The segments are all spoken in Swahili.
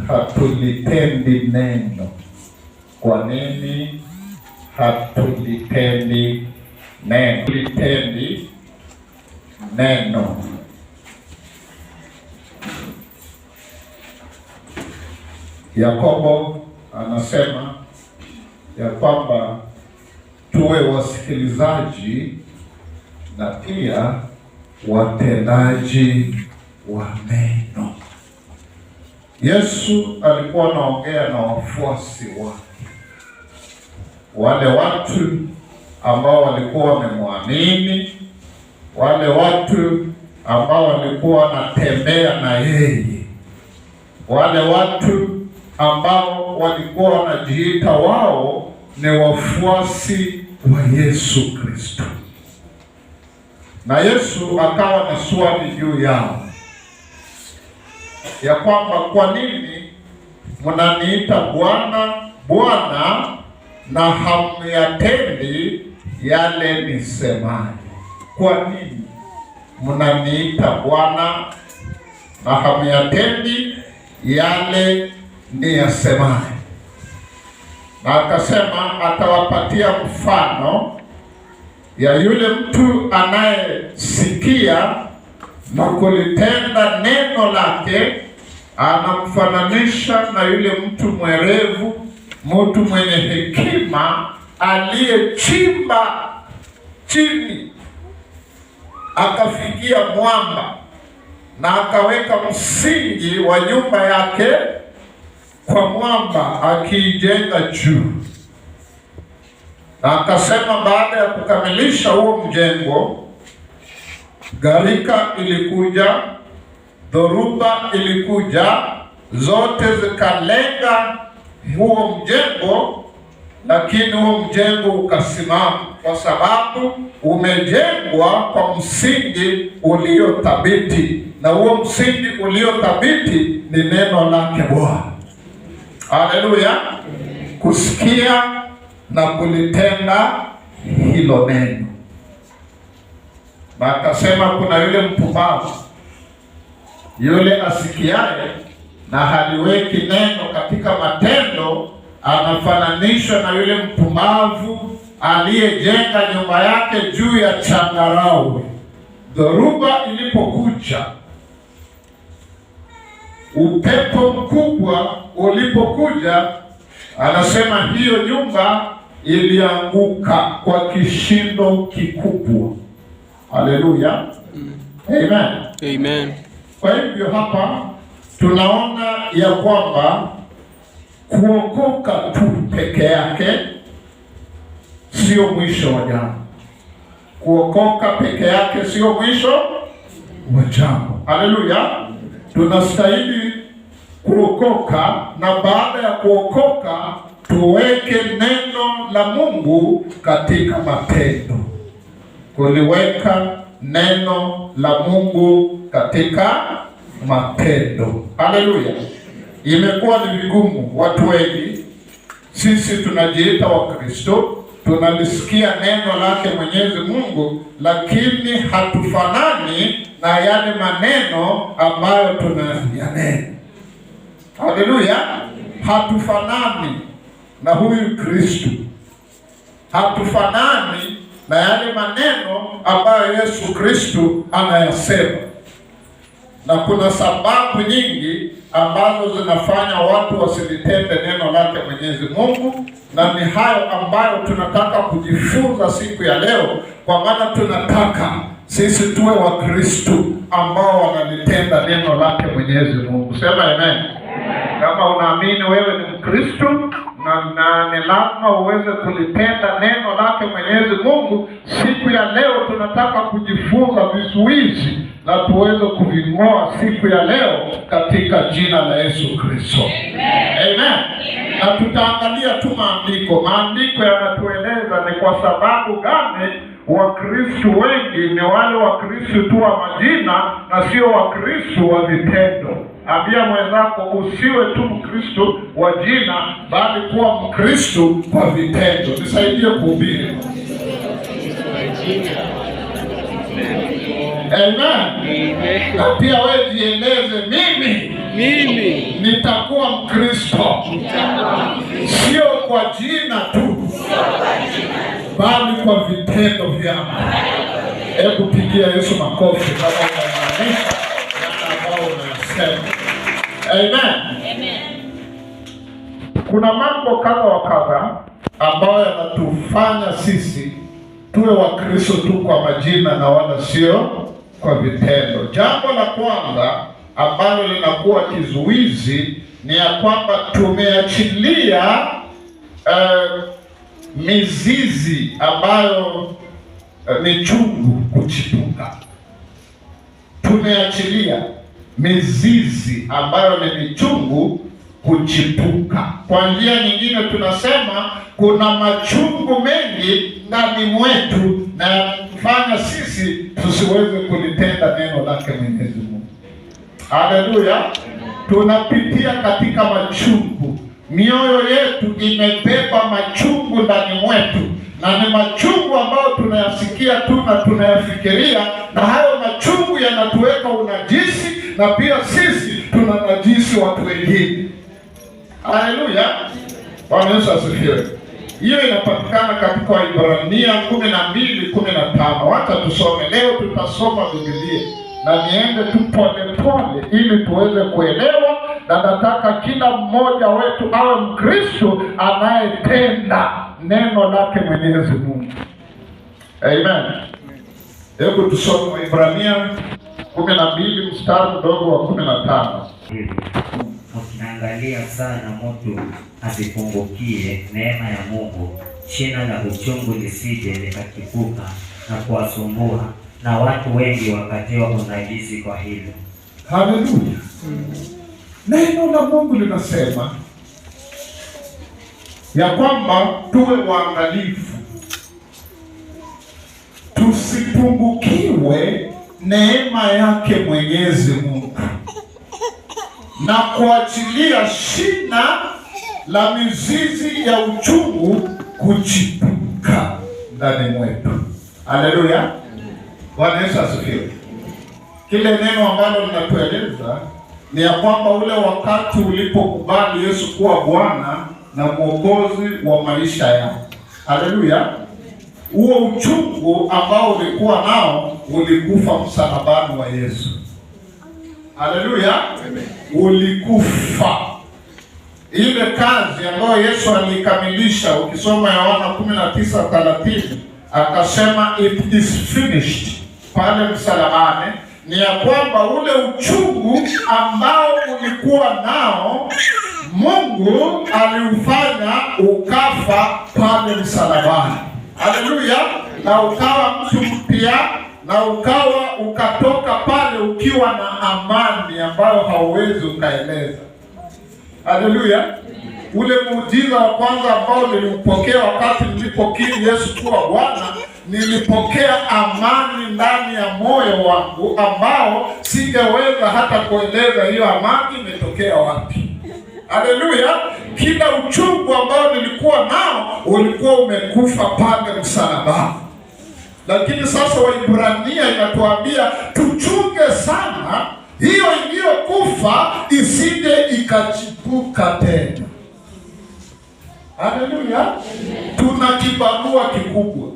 hatulitendi neno. Kwa nini hatulitendi neno? Tulitendi neno. Yakobo anasema ya kwamba tuwe wasikilizaji na pia watendaji wa neno. Yesu alikuwa anaongea na wafuasi wake, wale watu ambao walikuwa wamemwamini, wale watu ambao walikuwa wanatembea na yeye, wale watu ambao walikuwa wanajiita wao ni wafuasi wa Yesu Kristo. Na Yesu akawa na swali juu yao ya kwamba kwa nini mnaniita Bwana Bwana na hamyatendi yale nisemayo? Kwa nini mnaniita Bwana na hamyatendi yale niyasemayo? Na akasema atawapatia mfano ya yule mtu anayesikia na kulitenda neno lake. Anamfananisha na yule mtu mwerevu, mtu mwenye hekima aliyechimba chini akafikia mwamba na akaweka msingi wa nyumba yake kwa mwamba, akiijenga juu. Na akasema baada ya kukamilisha huo mjengo, gharika ilikuja, dhoruba ilikuja, zote zikalenga huo mjengo, lakini huo mjengo ukasimama kwa sababu umejengwa kwa msingi uliothabiti, na huo msingi uliothabiti ni neno lake Bwana. Haleluya! Kusikia na kulitenda hilo neno. Na akasema kuna yule mpumbavu, yule asikiaye na haliweki neno katika matendo, anafananishwa na yule mpumbavu aliyejenga nyumba yake juu ya changarawe. Dhoruba ilipokuja, upepo mkubwa ulipokuja, anasema hiyo nyumba ilianguka kwa kishindo kikubwa. Haleluya. Amen. Amen. Kwa hivyo hapa tunaona ya kwamba kuokoka tu peke yake sio mwisho wa jambo. Kuokoka peke yake sio mwisho wa jambo. Haleluya. Tunastahili kuokoka, na baada ya kuokoka tuweke neno la Mungu katika matendo. Kuliweka neno la Mungu katika matendo. Haleluya. Imekuwa ni vigumu, watu wengi sisi tunajiita wa Kristo, tunalisikia neno lake Mwenyezi Mungu, lakini hatufanani na yale maneno ambayo tunayanena. Haleluya. Hatufanani na huyu Kristo, hatufanani na yale maneno ambayo Yesu Kristo anayasema. Na kuna sababu nyingi ambazo zinafanya watu wasilitende neno lake Mwenyezi Mungu, na ni hayo ambayo tunataka kujifunza siku ya leo, kwa maana tunataka sisi tuwe wa Kristo ambao wanalitenda neno lake Mwenyezi Mungu. Sema amen. Kama unaamini wewe ni Mkristo na ni lazima uweze kulitenda neno lake Mwenyezi Mungu, siku ya leo tunataka kujifunza vizuizi na tuweze kuving'oa siku ya leo katika jina la Yesu Kristo. Amen. Na tutaangalia tu maandiko. Maandiko yanatueleza ni kwa sababu gani Wakristo wengi ni wale Wakristo tu wa majina na sio Wakristo wa vitendo. Ambia mwenzako usiwe tu Mkristo wa jina, bali kuwa Mkristo kwa vitendo. Nisaidie kuhubiri. Amen. Na pia wewe jieleze, mimi mimi nitakuwa Mkristo, sio kwa jina tu, bali kwa vitendo vyangu. Hebu pigia Yesu makofi kama unamaanisha na ambao unasema. Amen. Kuna mambo kadha wa kadha ambayo yanatufanya sisi tuwe Wakristo tu kwa majina na wala sio kwa vitendo. Jambo la kwanza ambalo linakuwa kizuizi ni ya kwamba tumeachilia mizizi ambayo ni chungu kuchipuka. Tumeachilia mizizi ambayo ni michungu kuchipuka. Kwa njia nyingine tunasema kuna machungu mengi ndani mwetu na kufanya sisi tusiweze kulitenda neno lake Mwenyezi Mungu. Haleluya! Tunapitia katika machungu. Mioyo yetu imebeba machungu ndani mwetu, na ni machungu ambayo tunayasikia tu na tunayafikiria, na hayo machungu yanatuweka unajisi, na pia sisi tunanajisi watu wengine. Haleluya! Bwana Yesu asifiwe. Hiyo inapatikana katika Waebrania 12:15. Wacha tusome leo, tutasoma Biblia na niende tu pole pole ili tuweze kuelewa, na nataka kila mmoja wetu awe Mkristo anayetenda neno lake Mwenyezi Mungu. Amen. Hebu tusome Waebrania 12 mstari mdogo wa 15. Ukiangalia sana moto asipungukie neema ya Mungu, shina la uchungu lisije likachipuka na kuwasumbua, na watu wengi wakatiwa unajisi kwa hilo. Haleluya. Neno la Mungu linasema ya kwamba tuwe waangalifu tusipungukiwe neema yake Mwenyezi Mungu, na kuachilia shina la mizizi ya uchungu kuchipuka ndani mwetu. Haleluya. Bwana Yesu asifiwe. Kile neno ambalo linatueleza ni ya kwamba ule wakati ulipokubali Yesu kuwa Bwana na Mwokozi wa maisha yako. Haleluya. Huo uchungu ambao ulikuwa nao ulikufa msalabani wa Yesu. Haleluya. Ulikufa. Ile kazi ambayo Yesu alikamilisha, ukisoma Yohana 19:30 akasema it is finished pale msalabani, ni ya kwamba ule uchungu ambao ulikuwa nao Mungu aliufanya ukafa pale msalabani. Haleluya. Na ukawa mtu mpya, na ukatoka pale ukiwa na amani ambayo hauwezi ukaeleza. Haleluya. Ule muujiza wa kwanza ambao niliupokea wakati nilipokiri Yesu kuwa Bwana, nilipokea amani ndani ya moyo wangu ambao singeweza hata kueleza hiyo amani imetokea wapi. Haleluya. Kila uchungu ambao nilikuwa nao ulikuwa umekufa pale msalabani. Lakini sasa Waebrania inatuambia tuchunge sana hiyo iliyokufa isije ikachipuka tena. Haleluya. Tuna kibarua kikubwa.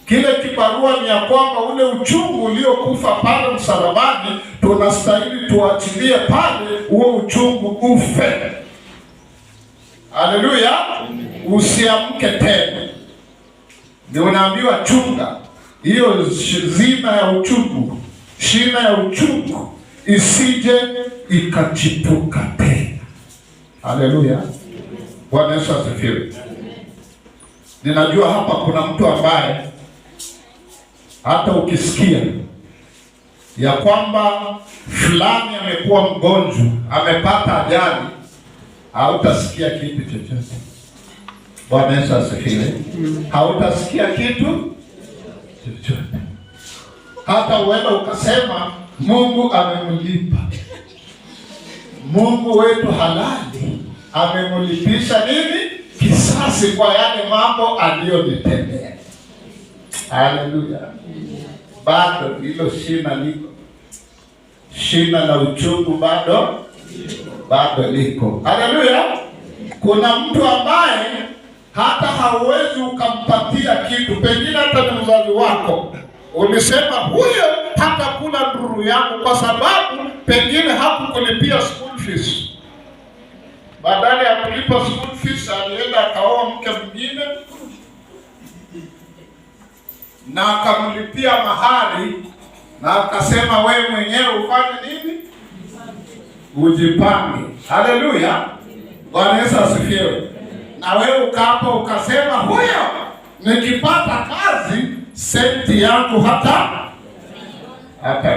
Kile kibarua ni ya kwamba ule uchungu uliokufa pale msalabani tunastahili tuachilie pale, huo uchungu ufe. Haleluya. Usiamke tena. Ndio unaambiwa chunga hiyo zina ya uchungu, shina ya uchungu isije ikachipuka tena. Haleluya. Bwana Yesu asifiwe. Ninajua hapa kuna mtu ambaye hata ukisikia ya kwamba fulani amekuwa mgonjwa, amepata ajali, hautasikia kitu chochote. Bwana Yesu asifiwe. Hautasikia kitu chochote. Hata uenda ukasema Mungu amemlipa. Mungu wetu halali amemlipisha nini? Kisasi kwa yale mambo aliyonitendea. Haleluya. Bado hilo shina liko. Shina la uchungu bado bado liko. Haleluya! Kuna mtu ambaye hata hauwezi ukampatia kitu, pengine hata ni mzazi wako, ulisema huyo hata kula nduru yangu kwa sababu pengine hakukulipia school fees. Badala ya kulipa school fees alienda akaoa mke mwingine na akamlipia mahari na akasema wewe mwenyewe ufanye nini? Ujipange. Haleluya! Bwana Yesu asifiwe. Na wewe ukaapa ukasema huyo nikipata kazi senti yangu hata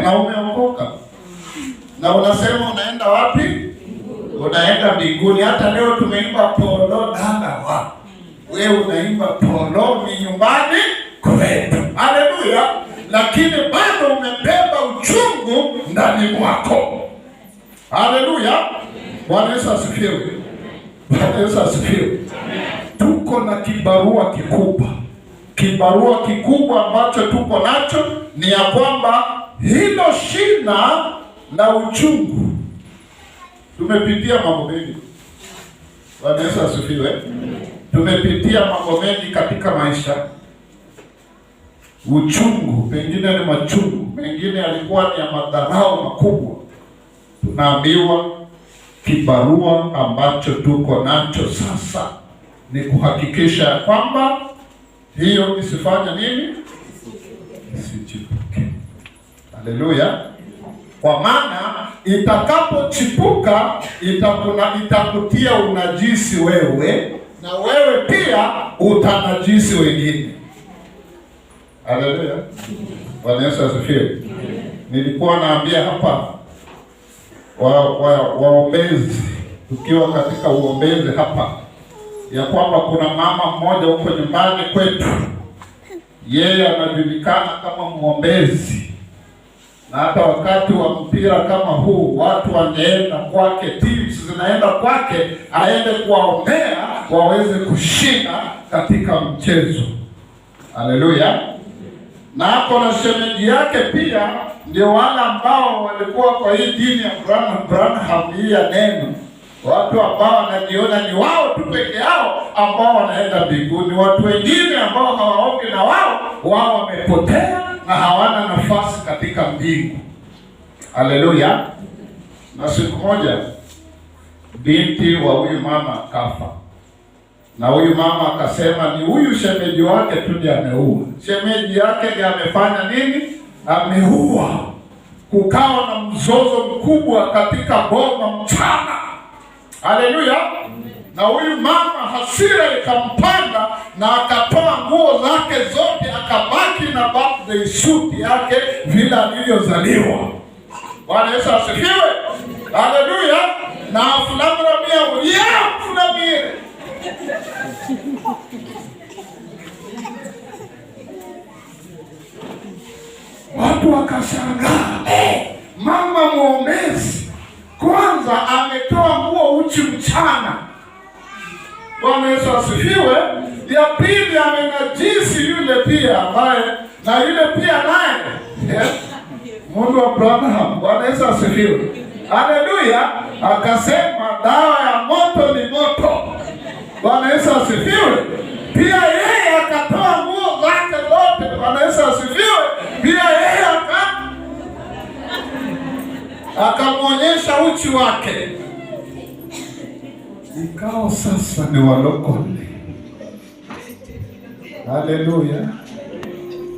na umeokoka. Na unasema unaenda wapi? Unaenda mbinguni. Hata leo tumeimba polo dada wa. Wewe unaimba polo ni nyumbani kwetu. Haleluya! Lakini bado umebeba uchungu ndani mwako. Haleluya! Bwana Yesu asifiwe. Bwana Yesu asifiwe. Tuko na kibarua kikubwa. Kibarua kikubwa ambacho tuko nacho ni ya kwamba hilo shina la uchungu. Tumepitia mambo mengi. Bwana Yesu asifiwe. Tumepitia mambo mengi katika maisha. Uchungu, pengine ni machungu, pengine yalikuwa ni ya madharau makubwa. Tunaambiwa kibarua ambacho tuko nacho sasa ni kuhakikisha kwamba hiyo isifanye nini? Isichipuke. Haleluya! Kwa maana itakapochipuka itakutia unajisi wewe, na wewe pia utanajisi wengine. Haleluya! Bwana Yesu asifiwe. Nilikuwa naambia hapa waombezi, tukiwa katika uombezi hapa, ya kwamba kuna mama mmoja huko nyumbani kwetu, yeye anajulikana kama muombezi, na hata wakati wa mpira kama huu watu wanaenda kwake, teams zinaenda kwake aende kuwaombea waweze kushinda katika mchezo. Haleluya! Na hapo na shemeji yake pia ndio wale ambao walikuwa kwa hii dini ya Branham hii ya neno, watu ambao wanajiona ni wao tu peke yao ambao wanaenda mbinguni. Watu wengine ambao hawaombi na wao wamepotea na hawana nafasi katika mbingu. Haleluya! Na siku moja binti wa huyu mama akafa, na huyu mama akasema ni huyu shemeji wake tu ndiye ameua. Shemeji yake ndiye amefanya nini? Ameua. Kukawa na mzozo mkubwa katika boma mchana. Haleluya! Na huyu mama hasira ikampanda na akatoa nguo zake zote, akabaki na birthday suit yake vile alivyozaliwa. Bwana Yesu asifiwe. Haleluya! Na fulamia fulamire watu wakashangaa, mama muombezi kwanza ametoa nguo uchi mchana. Bwana Yesu asifiwe. Ya pili amenajisi yule pia ambaye na yule pia naye Mungu wa Abraham. Bwana Yesu asifiwe. Haleluya! Akasema dawa ya moto ni moto. Bwana Yesu asifiwe. Pia yeye akatoa nguo zake zote. Bwana Yesu asifiwe. Pia yeye akamwonyesha uchi wake. Ikao sasa ni walokole. Haleluya!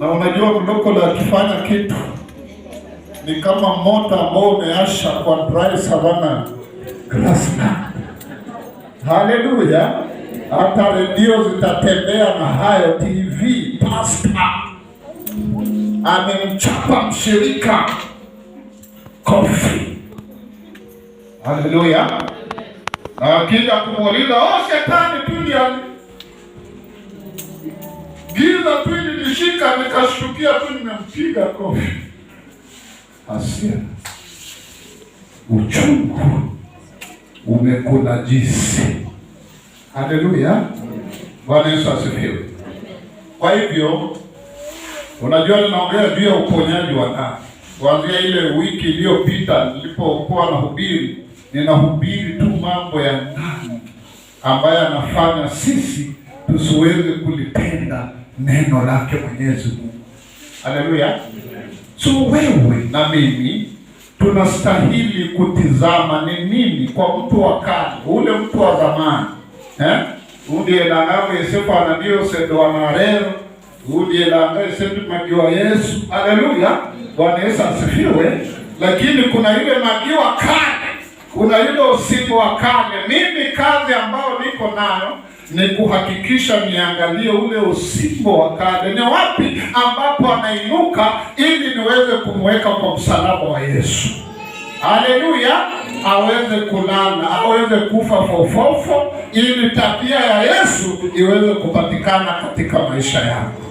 Na unajua mlokole akifanya kitu ni kama moto ambao umeasha kwa dry savannah grassland. Haleluya! Hata redio zitatembea na hayo, TV. Pastor amemchapa mshirika kofi. Haleluya! Na akija kumuuliza, shetani tu ndiye giza tu nilishika nikashtukia tu nimempiga kofi. Hasira, uchungu umekunajisi. Haleluya! Bwana Yesu asifiwe. Kwa hivyo unajua ninaongea juu ya uponyaji wa ndani. Kuanzia ile wiki iliyopita nilipokuwa nahubiri, ninahubiri tu mambo ya ndani ambayo anafanya sisi tusiweze kulipenda neno lake Mwenyezi Mungu. Haleluya. So wewe na mimi tunastahili kutizama ni nini kwa mtu wa kale, ule mtu wa zamani. Ndiye langawe Yosefu anadio sedo wanarero, ndiye langawe Yosefu magiwa Yesu. Haleluya. Bwana Yesu asifiwe. Lakini kuna ile magiwa kale, kuna ile usiku wa kale. Mimi kazi ambayo niko nayo ni kuhakikisha niangalie ule usimbo wa kale, ni wapi ambapo anainuka, ili niweze kumweka kwa msalaba wa Yesu. Haleluya. Aweze kulala, aweze kufa fofofo, ili tabia ya Yesu iweze kupatikana katika maisha yako.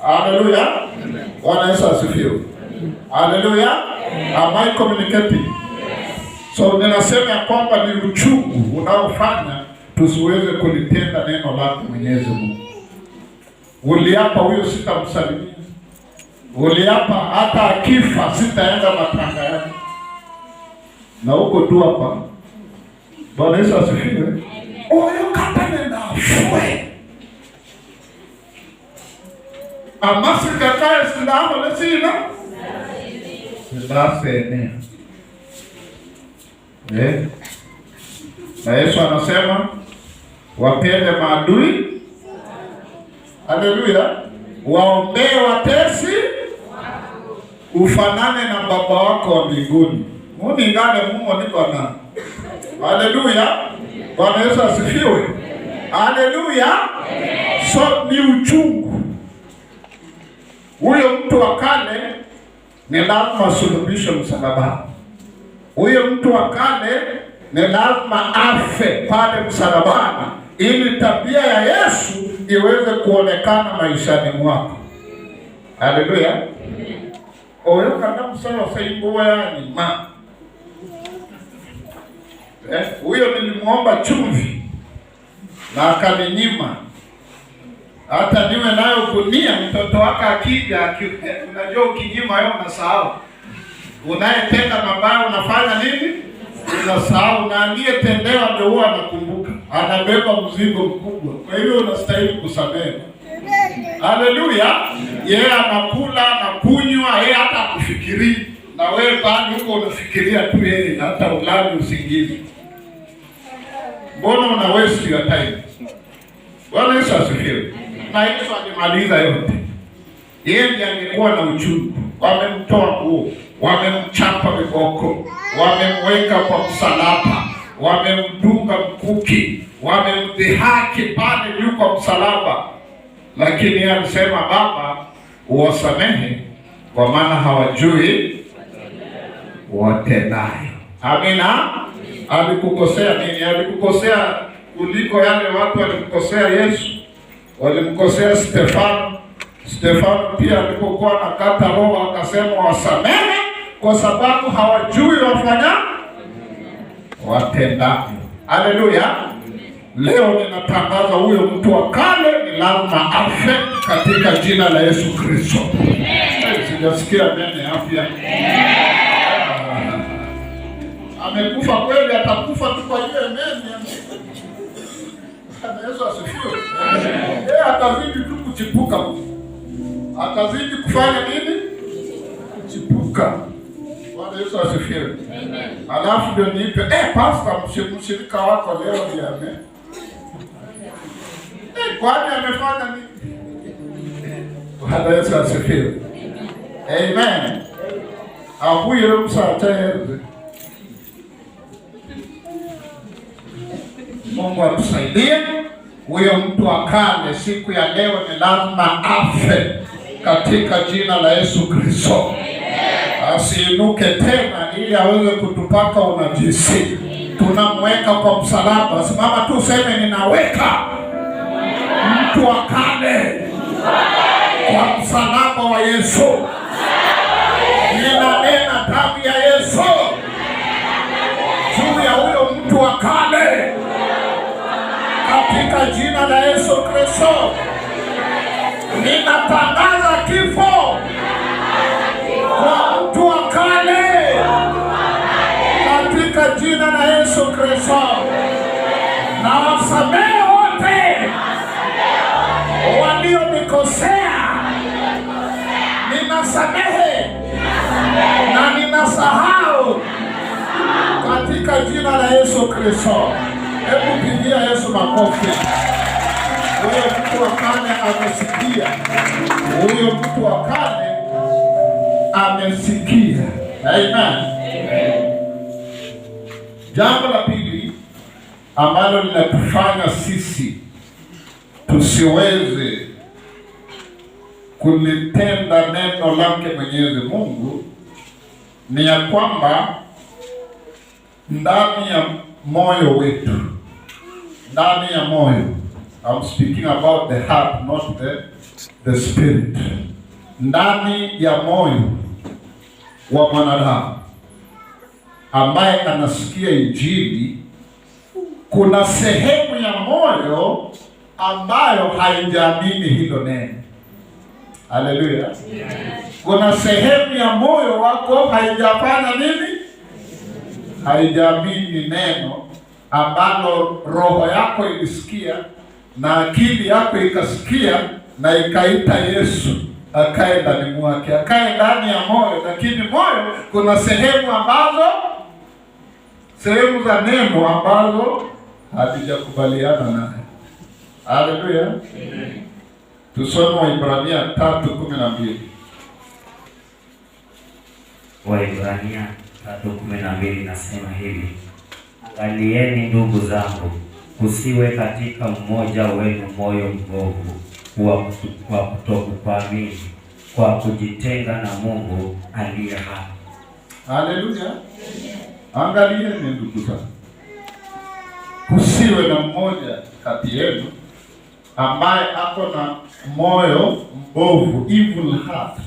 Haleluya. Bwana Yesu asifiwe. Haleluya. Am I communicating? So ninasema ya kwamba ni uchungu unaofanya tusiweze kulitenda neno lake Mwenyezi Mungu. Uliapa huyo sitamsalimia. Uliapa hata akifa sitaenda matanga yake. Na huko tu hapa. Bwana Yesu asifiwe. Oyo katane na afwe. Amasi kakae sindano lesina. Sindasene. Na Yesu anasema wapende maadui. Haleluya. Waombee watesi, ufanane na Baba wako wa mbinguni. Muni ngane Mungu ni Bwana. Haleluya. Bwana Yesu asifiwe. Haleluya. So ni uchungu. Huyo mtu wa kale ni lazima asulubishwe msalabani. Huyo mtu wa kale ni lazima afe pale msalabani, ili tabia ya Yesu iweze kuonekana maishani mwako. Haleluya. Oyo kana msala saimbo yani ma. Huyo nilimuomba chumvi na akaninyima. Hata niwe nayo gunia, mtoto wake akija, unajua ukinyima yeye unasahau. Unayetenda mabaya unafanya nini? Unasahau. Na aliyetendewa ndio huwa anakumbuka. Anabeba mzigo mkubwa. Kwa hiyo unastahili kusamehe. Haleluya. Yeye anakula, anakunywa, yeye hata akufikirii. Na wewe bado huko unafikiria tu yeye, hata ulali usingizi. Mbona una waste your time? Bwana Yesu asifiwe. Na Yesu alimaliza yote. Yeye ndiye angekuwa na uchungu. Wamemtoa nguo, wamemchapa viboko, wamemweka kwa msalaba, wamemdunga mkuki, wamemdhihaki pale juu kwa msalaba. Lakini yeye alisema, Baba, uwasamehe kwa maana hawajui watendayo. Amina. Alikukosea nini? Alikukosea kuliko yale watu walimkosea Yesu. Walimkosea Stefano. Stefano pia alipokuwa nakata roho akasema wasamehe kwa sababu hawajui wafanya watendavyo. Haleluya. Leo ninatangaza huyo mtu wa kale ni lazima afe katika jina la Yesu Kristo. Sijasikia nene afya. Amekufa kweli, atakufa tu kwa hiyo nene. Yesu asifiwe. Yeye atazidi tu kuchipuka. Atazidi kufanya nini? Kuchipuka. Bwana Yesu asifiwe. Alafu ndio nipe, pastor mshirika wako leo ndiye kwani amefanya nini? Bwana Yesu asifiwe. Amen. Abuye msataye. Mungu atusaidie. Huyo mtu wa kale siku ya leo ni lazima afe katika jina la Yesu Kristo. Asiinuke tena ili aweze kutupaka unajisi. Tunamweka kwa msalaba. Simama tu useme ninaweka mtu wa kale kwa msalaba wa Yesu. Ninanena damu ya Yesu juu ya huyo mtu wa kale katika jina la Yesu Kristo. Ninatangaza kifo kwa mtu wa kale katika jina la Yesu Kristo. Na wasamehe wote walionikosea. Ninasamehe na ninasahau katika jina la Yesu Kristo. Hebu pigia Yesu makofi. Huyo mtu wa kale amesikia. Huyo mtu wa kale amesikia. Amen. Jambo la pili ambalo linatufanya sisi tusiweze kulitenda neno lake Mwenyezi Mungu ni ya kwamba ndani ya moyo wetu, ndani ya moyo, I'm speaking about the heart, not the spirit. Ndani ya moyo wa mwanadamu ambaye anasikia Injili, kuna sehemu ya moyo ambayo haijaamini hilo neno. Haleluya. Kuna sehemu ya moyo wako haijafanya nini? Haijaamini neno ambalo roho yako ilisikia na akili yako ikasikia na ikaita Yesu akae ndani mwake, akae ndani ya moyo. Lakini moyo kuna sehemu za neno ambazo hatujakubaliana naye. Haleluya. Tusome Waibrania 3:12. Waibrania 3:12 nasema hivi: angalieni ndugu zangu, kusiwe katika mmoja wenu moyo mbovu wa kutokuamini, kwa kujitenga na Mungu aliye hai. Haleluya. Angalieni ndugu zangu, kusiwe na mmoja kati yenu ambaye ako na moyo mbovu, evil heart.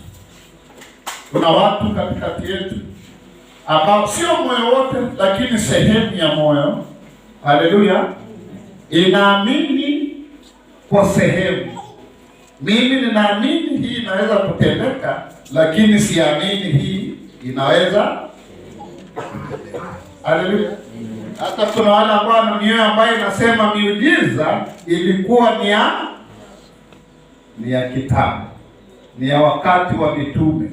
Kuna watu katikati yetu ambao sio moyo wote, lakini sehemu ya moyo, haleluya, inaamini kwa sehemu. Mimi ninaamini hii inaweza kutendeka, lakini siamini hii inaweza. Haleluya. Hata kuna wale ambao na mioyo ambayo inasema miujiza ilikuwa ni ya kitambo, ni ya wakati wa mitume.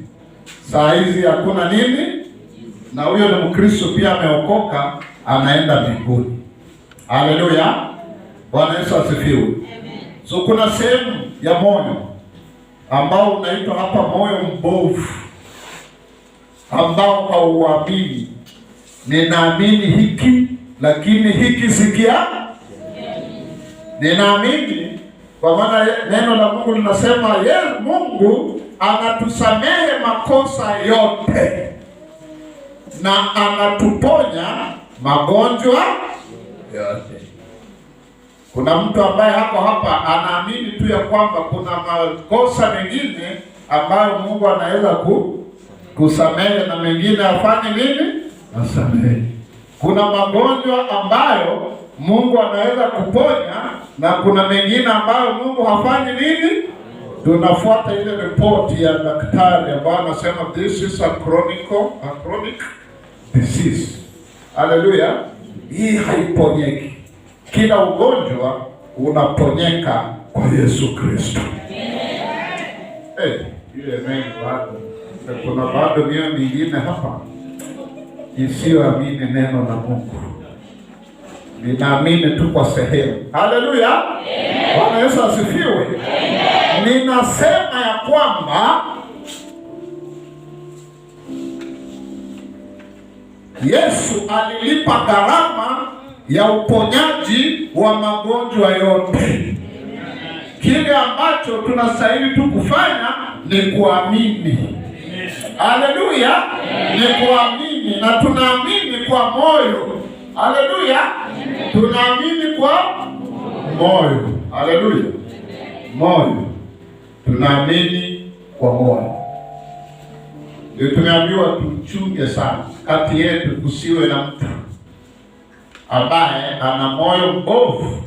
Saa hizi hakuna nini, na huyo ni Mkristo pia ameokoka, anaenda mbinguni. Haleluya. Bwana Yesu asifiwe. So kuna sehemu ya moyo ambao unaitwa hapa moyo mbovu, ambao hauamini. Ninaamini hiki lakini hiki sikia. Ninaamini kwa maana neno la Mungu linasema Mungu anatusamehe makosa yote na anatuponya magonjwa yote. Kuna mtu ambaye hapo hapa anaamini tu ya kwamba kuna makosa mengine ambayo Mungu anaweza kusamehe na mengine afanye nini? Asamehe. Kuna magonjwa ambayo Mungu anaweza kuponya na kuna mengine ambayo Mungu hafanyi nini? Tunafuata ile ripoti ya daktari ambayo anasema this is a chronic disease. Haleluya. Hii haiponyeki. Kila ugonjwa unaponyeka kwa Yesu Kristo. Ile mengi bado. Kuna bado mioyo mingine hapa isiyoamini neno la Mungu. Ninaamini tu kwa sehemu. Haleluya. Bwana Yesu asifiwe. Ninasema ya kwamba Yesu alilipa gharama ya uponyaji wa magonjwa yote. Kile ambacho tunastahili tu kufanya ni kuamini. Haleluya. Ni kuamini, na tunaamini kwa moyo. Haleluya. Tunaamini kwa moyo. Haleluya. Moyo. Tunaamini kwa moyo. Ndio tumeambiwa tuchunge sana kati yetu kusiwe na mtu ambaye ana moyo mbovu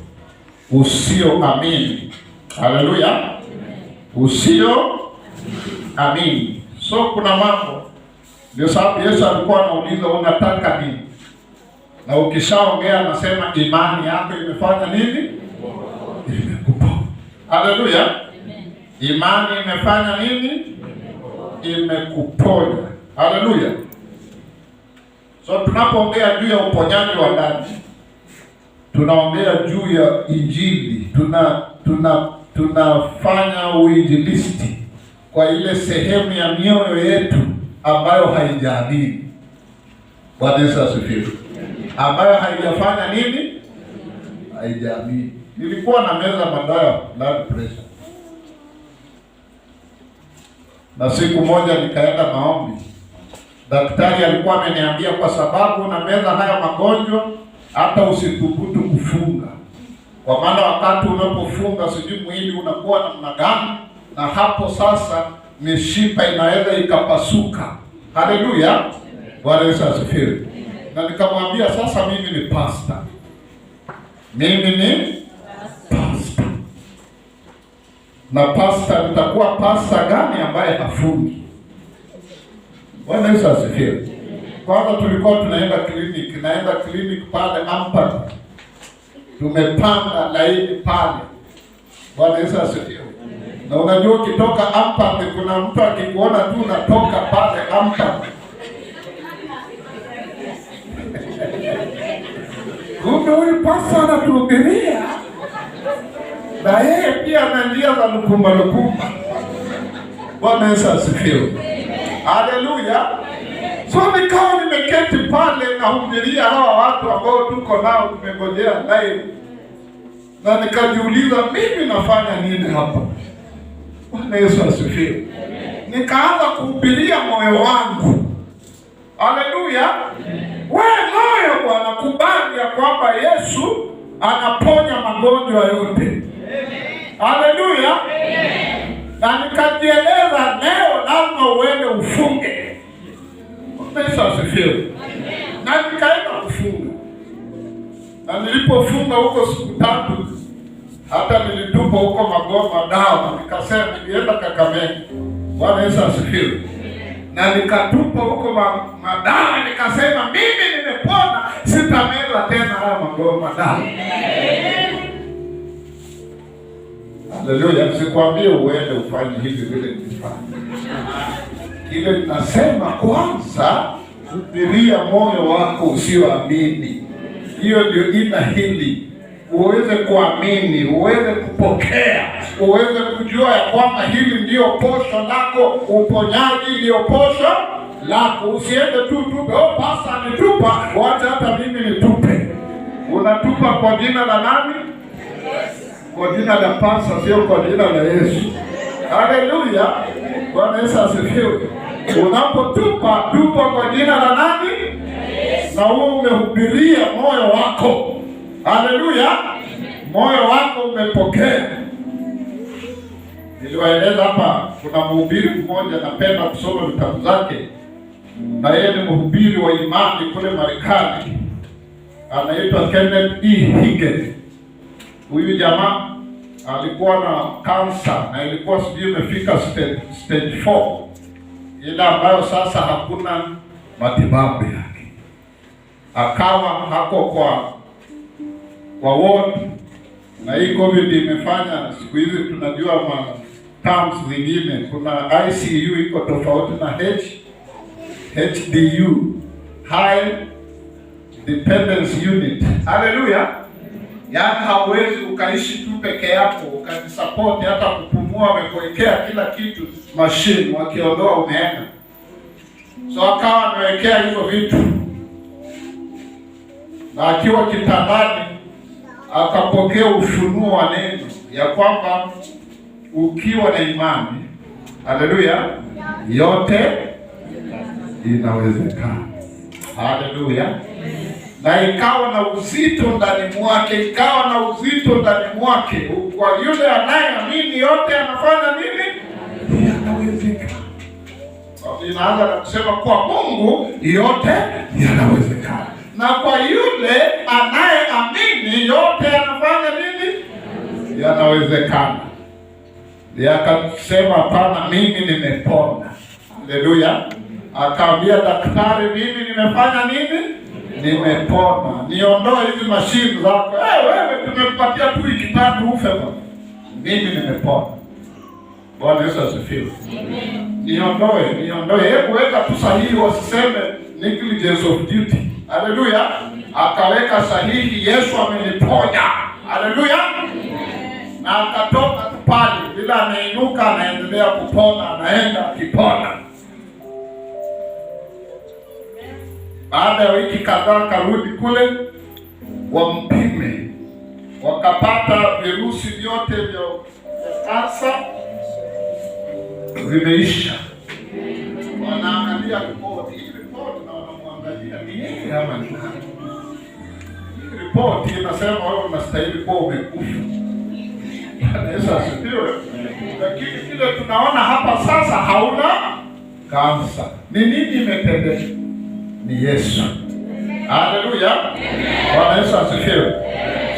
usioamini. Haleluya. Usioamini. So kuna mambo, ndio sababu Yesu alikuwa anauliza unataka nini? Na ukishaongea anasema imani yako imefanya nini? Imekuponya. Haleluya. Imani imefanya nini? Imekuponya. Haleluya. So tunapoongea juu ya uponyaji wa ndani, tunaongea juu ya injili. Tunafanya uinjilisti kwa ile sehemu ya mioyo yetu ambayo haijaamini. Bwana Yesu asifiwe. Ambayo haijafanya nini? Haijaamini. Nilikuwa na meza madawa blood pressure, na siku moja nikaenda maombi. Daktari alikuwa ameniambia kwa sababu na meza haya magonjwa, hata usithubutu kufunga, kwa maana wakati unapofunga sijui mwili unakuwa namna gani, na hapo sasa mishipa inaweza ikapasuka. Haleluya. Bwana Yesu asifiwe. Na nikamwambia sasa, mimi ni pastor. Mimi ni pastor. Na pastor nitakuwa pastor gani ambaye hafungi? Bwana Yesu asifiwe. Kwanza tulikuwa tunaenda clinic pale Ampata. Tumepanga laini pale. Bwana Yesu asifiwe. Na unajua ukitoka Ampata kuna mtu akikuona tu unatoka pale Ampata. Kumbe huyu pasa anatuhubiria, na yeye pia ana njia za lukumba. Bwana Yesu asifiwe. Haleluya. So nikawa nimeketi pale nahubiria hawa watu ambao tuko nao tumengojea live, na nikajiuliza mimi nafanya nini hapa? Bwana Yesu asifiwe. Nikaanza kuhubiria moyo wangu. Haleluya. Wewe moyo Bwana, kubali ya kwamba Yesu anaponya magonjwa yote. Haleluya. Na nikajieleza leo lazima uende ufunge. Yesu asifiwe. Na nikaenda kufunga. Na nilipofunga huko siku 3, hata nilitupa huko magoma dawa, nikasema nilienda Kakamega. Bwana Yesu asifiwe. Na nikatupa huko madawa, nikasema mimi nimepona, sitameza tena haya magoma dawa. Haleluya. Sikwambie uende ufanye hivi vile nilifanya. Ile ninasema kwanza hubiria moyo wako usioamini. Hiyo ndio ina hili. Uweze kuamini, uweze kupokea, uweze kujua ya kwamba hili ndio posho lako, uponyaji ndio posho lako. Usiende tu tupe, pasa nitupa, wacha hata mimi nitupe. Unatupa kwa jina la nani? Kwa jina la pasa, sio kwa jina la Yesu. Haleluya. Bwana Yesu asifiwe. Unapotupa, tupa kwa jina la nani? Na wewe umehubiria moyo wako. Haleluya. Moyo wako umepokea. Niliwaeleza hapa, kuna mhubiri mmoja napenda kusoma vitabu zake, na yeye ni mhubiri wa imani kule Marekani. Anaitwa Kenneth E. Hagin. Huyu jamaa alikuwa na kansa na ilikuwa sijui imefika stage 4, ile ambayo sasa hakuna matibabu yake. Akawa hako kwa ward, na hii COVID imefanya siku hizi tunajua terms zingine. Kuna ICU iko tofauti na HDU, High Dependence Unit. Haleluya. Yaani hauwezi ukaishi tu peke yako ukajisupport, hata kupumua wamekuwekea kila kitu machine, wakiondoa umeenda. So akawa amewekea hizo vitu, na akiwa kitandani akapokea ufunuo wa neno ya kwamba ukiwa na imani, haleluya, yote inawezekana. Haleluya. Na ikawa na uzito ndani mwake, kwa yule anayeamini yote anafanya nini? Yanawezekana. Inaanza na kusema kwa Mungu yote yanawezekana, na kwa yule anayeamini yote anafanya nini? Yanawezekana. Akasema hapana, mimi nimepona. Haleluya. Akaambia daktari, mimi nimefanya nini? nimepona. Niondoe hizi mashine zako. Wewe tumekupatia tu wiki 3 ufe bwana. Mimi nimepona. Bwana Yesu asifiwe. Amen. Niondoe. Hebu weka tu sahihi, wasiseme negligence of duty. Haleluya. Akaweka sahihi, Yesu ameniponya. Haleluya. Na akatoka tu pale, bila ameinuka anaendelea kupona, anaenda akipona. Baada ya wiki kadhaa karudi kule wampime, wakapata virusi vyote vya kansa vimeisha. Wanaangalia ripoti na wanamwangalia ni yeye ama ni nani. Ripoti inasema wewe unastahili kuwa umekufa. Yesu asifiwe. Lakini kile tunaona hapa sasa hauna kansa. Ni nini imetendeka? Ni Yesu. Haleluya. Bwana Yesu asifiwe.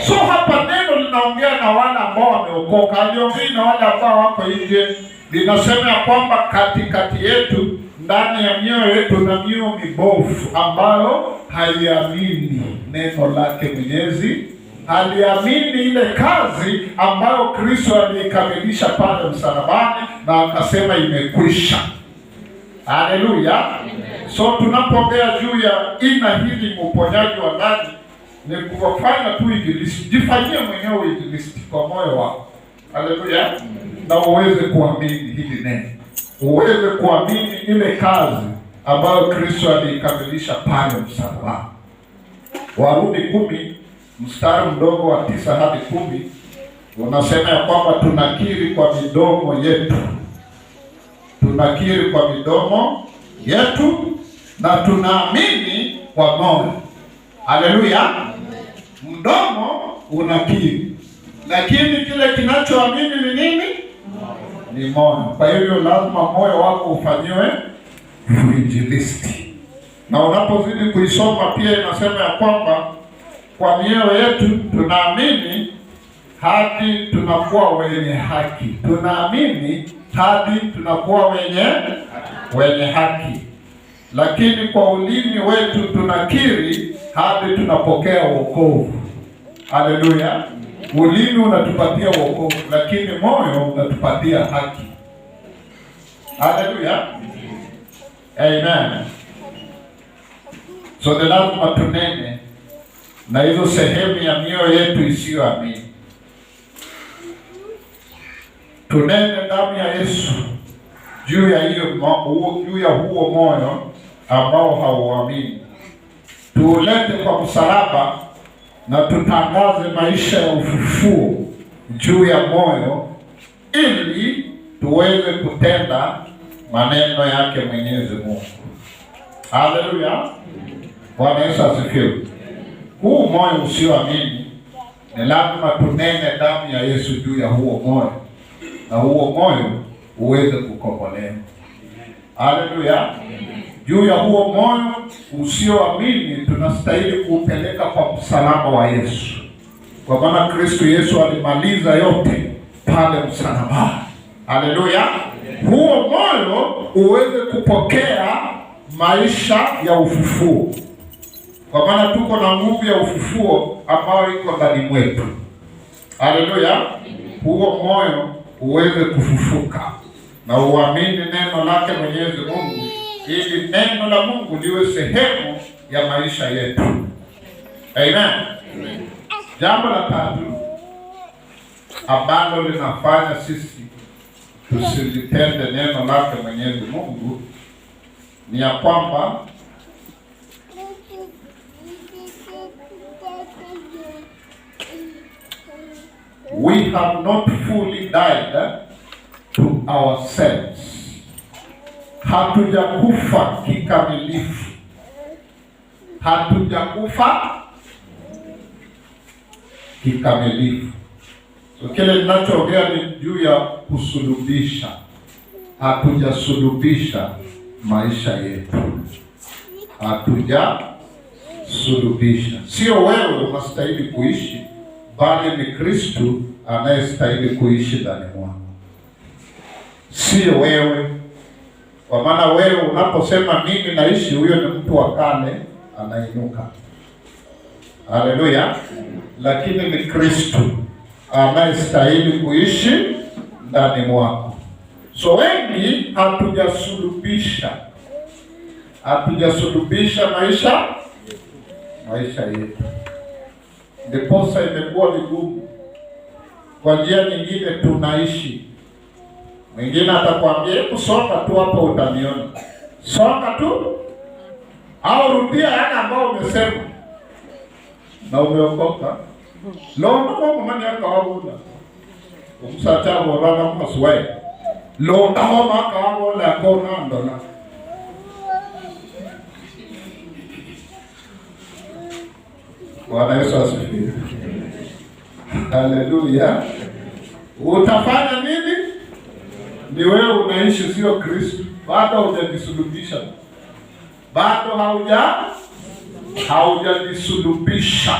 So hapa neno linaongea na wale ambao wameokoka. Haliongei na wale ambao wako nje. Linasema ya kwamba katikati yetu, ndani ya mioyo yetu na mioyo mibovu ambayo haiamini neno lake Mwenyezi, haliamini ile kazi ambayo Kristo aliikamilisha pale msalabani na akasema imekwisha. Haleluya. So tunapoongea juu ya ina hili uponyaji wa ndani, ni kufanya tu injilisti. Jifanyie mwenyewe injilisti kwa moyo wako. Haleluya. Na uweze kuamini hili neno. Uweze kuamini ile kazi ambayo Kristo aliikamilisha pale msalabani. Warumi 10 mstari mdogo wa 9 hadi 10 unasema ya kwamba tunakiri kwa midomo yetu. Tunakiri kwa midomo yetu na tunaamini kwa moyo. Haleluya. Mdomo unakiri, lakini kile kinachoamini ni nini? Ni moyo. Kwa hivyo lazima moyo wako ufanyiwe uinjilisti. Na unapozidi kuisoma pia inasema ya kwamba kwa mioyo yetu tunaamini hadi tunakuwa wenye haki. Tunaamini hadi tunakuwa wenye haki. Lakini kwa ulimi wetu tunakiri hadi tunapokea wokovu. Haleluya. Ulimi unatupatia wokovu, lakini moyo unatupatia haki. Haleluya. Amen. So lazima tunene na hizo sehemu ya mioyo yetu isiyoamini. Tunene damu ya Yesu juu ya huo moyo ambao hauamini. Tuulete kwa msalaba na tutangaze maisha ya ufufuo juu ya moyo ili tuweze kutenda maneno yake Mwenyezi Mungu. Haleluya. Bwana Yesu asifiwe. Huu moyo usioamini ni lazima tunene damu ya Yesu juu ya huo moyo na huo moyo uweze kukombolewa. Haleluya. Juu ya huo moyo usioamini tunastahili kuupeleka kwa msalaba wa Yesu. Kwa maana Kristo Yesu alimaliza yote pale msalabani. Haleluya. Huo moyo uweze kupokea maisha ya ufufuo. Kwa maana tuko na nguvu ya ufufuo ambayo iko ndani mwetu. Haleluya. Huo moyo uweze kufufuka na uamini neno lake Mwenyezi Mungu, ili neno la Mungu liwe sehemu ya maisha yetu. Amen. Jambo la tatu ambalo linafanya sisi tusilitende neno lake Mwenyezi Mungu ni ya kwamba we have not fully died to ourselves. Hatujakufa kikamilifu. Hatujakufa kikamilifu. So kile ninachoongea ni juu ya kusulubisha. Hatujasulubisha maisha yetu. Hatujasulubisha. Sio wewe unastahili kuishi, bali ni Kristo anayestahili kuishi ndani mwako. Sio wewe. Kwa maana wewe unaposema mimi naishi, huyo ni mtu wa kale anainuka. Haleluya. Lakini ni Kristo anayestahili kuishi ndani mwako. So wengi hatujasulubisha maisha yetu, ndiposa imekuwa vigumu. Kwa njia nyingine tunaishi. Mwingine atakwambia hebu songa tu hapa utaniona. Songa tu au rudia yale ambao umesema na umeokoka. Londa kwa mani akawabula. Umsacha bora na mswae. Londa kwa akawabula kona ndona. Bwana Yesu asifiwe. Haleluya. Utafanya nini? Ni wewe unaishi, sio Kristo. Bado hujajisuluhisha. Bado haujajisuluhisha.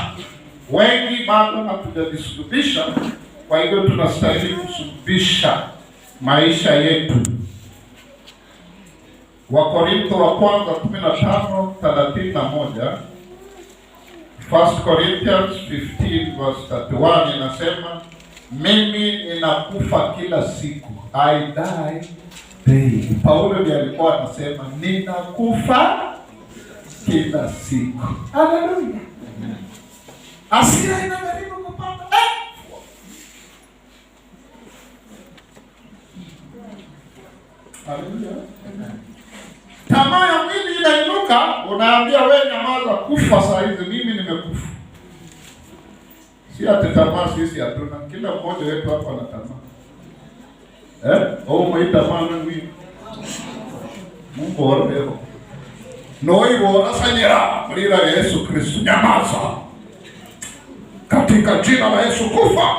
Wengi bado hatujajisuluhisha. Kwa hivyo tunastahili kusuluhisha maisha yetu. Wakorintho wa kwanza 15:31. 1 Corinthians 15 verse 31 inasema, mimi ninakufa kila siku. I die daily. Paulo ndiye alikuwa anasema ninakufa kila siku. Haleluya. Hasira inajaribu kupanda. Haleluya. Tamaa ya mwili inainuka, unaambia wewe nyamaza, kufa saa hizi, mimi nimekufa. Si ati tamaa sisi hatuna, kila mmoja wetu hapa ana tamaa. Au mwaita tamaa nini? Mungu leo. Noiwo asanyira mlira Yesu Kristo, nyamaza. Katika jina la Yesu kufa.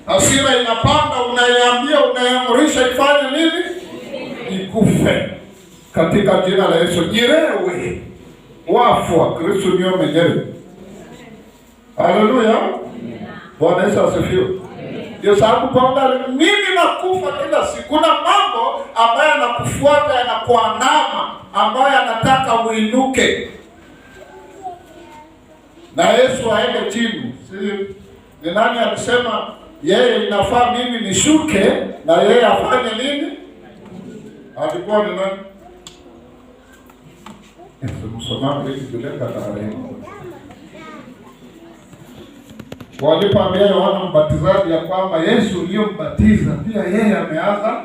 Hasira inapanda, unaiamrisha ifanye nini? Ikufe. Katika jina la Yesu, nyirewe. Wafu wa Kristo ndio mwenyewe. Haleluya. Bwana Yesu asifiwe. Ndio sababu kwamba mimi nakufa kila siku. Kuna mambo ambayo yanakufuata, yanakuandama, ambayo yanataka uinuke. Na Yesu aende chini. Ni nani alisema yeye inafaa mimi nishuke na yeye afanye nini? Alikuwa ni nani? Msomaji wetu tuleka tarehe. Walipoambia Yohana Mbatizaji ya kwamba Yesu uliyombatiza pia yeye ameanza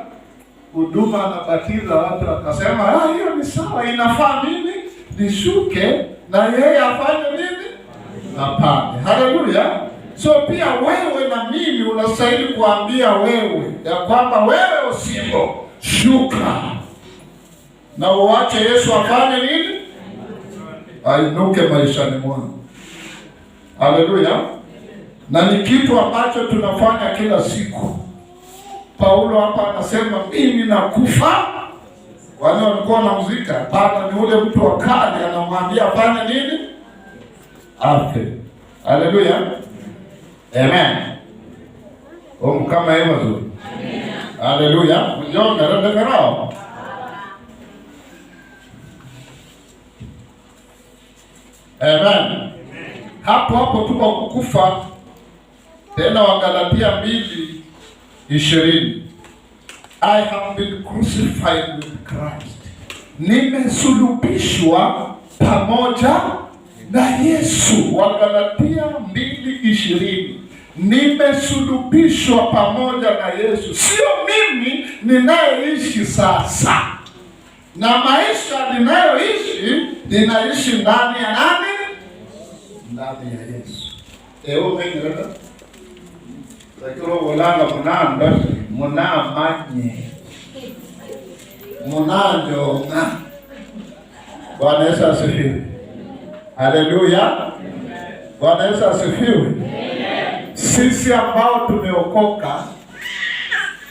huduma, anabatiza watu, akasema hiyo ni sawa, inafaa mimi nishuke na yeye afanye nini? Apande. Haleluya. So pia wewe na mimi unastahili kuambia wewe ya kwamba wewe usipo shuka na uache Yesu afanye nini? Ainuke maishani mwangu. Haleluya. Na ni kitu ambacho tunafanya kila siku. Paulo hapa anasema mimi nakufa. Wale walikuwa wanamzika, hapana, ni ule mtu wa kale anamwambia afanye nini? Afe. Haleluya. Amen. Kama hiyo mazuri. Amen. Haleluya. Mjonga rada karao. Amen. Hapo tuko kukufa. Tena Wagalatia 2:20. I have been crucified with Christ. Nimesulubishwa pamoja na Yesu. Wagalatia 2:20. Nimesulubishwa pamoja na Yesu. Sio mimi ninayeishi sasa. Na maisha ninaishi ndani ya nani? Ndani ya Yesu. Mengerada. Lakini wala munamanye. Munanjo na. Bwana Yesu asifiwe. Haleluya. Bwana Yesu asifiwe. Sisi ambao tumeokoka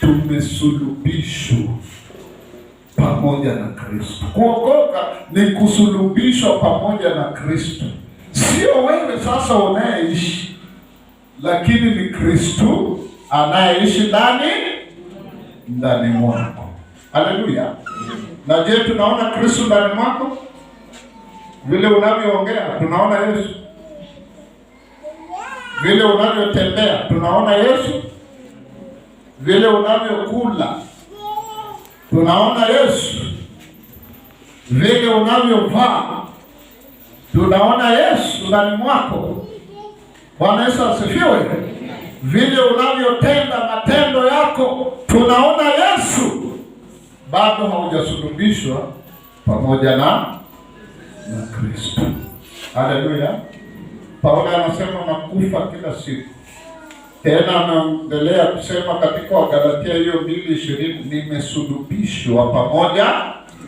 tumesulubishwa pamoja na Kristo. Kuokoka ni kusulubishwa pamoja na Kristo. Sio wewe sasa unayeishi, lakini ni Kristo anayeishi ndani mwako. Haleluya. Na je, tunaona Kristo ndani mwako? Vile unavyoongea tunaona Yesu. Vile unavyotembea tunaona Yesu. Vile unavyokula tunaona Yesu. Vile unavyovaa tunaona Yesu ndani mwako. Bwana Yesu asifiwe. Vile unavyotenda matendo yako tunaona Yesu. Bado haujasulubishwa pamoja na Kristo. Haleluya. Paulo anasema nakufa kila siku. Tena anaendelea kusema katika Wagalatia hiyo 2:20, nimesulubishwa pamoja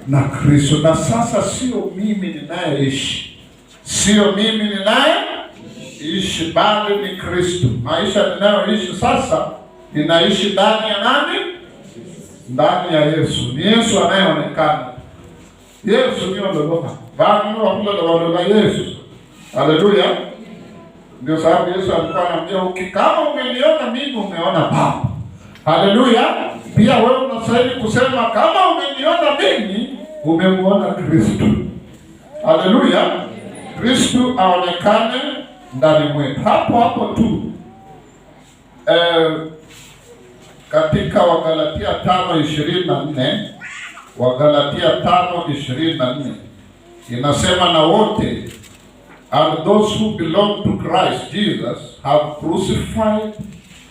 na Kristo, na sasa sio mimi ninayeishi. Sio mimi ninayeishi, bali ni Kristo. Maisha ninayoishi sasa ninaishi ndani ya nani? Ndani ya Yesu. Ni Yesu anayeonekana. Yesu ndio ndoka. Bado wakula Yesu. Haleluya. Ndio sababu Yesu alikuwa anamwambia, kama umeniona mimi umeona Baba. Haleluya. Pia wewe unastahili kusema kama umeniona mimi umemuona Kristo. Haleluya. Kristo aonekane ndani mwetu. Hapo tu. Katika Wagalatia 5:24, Wagalatia 5:24 inasema na wote, and those who belong to Christ Jesus have crucified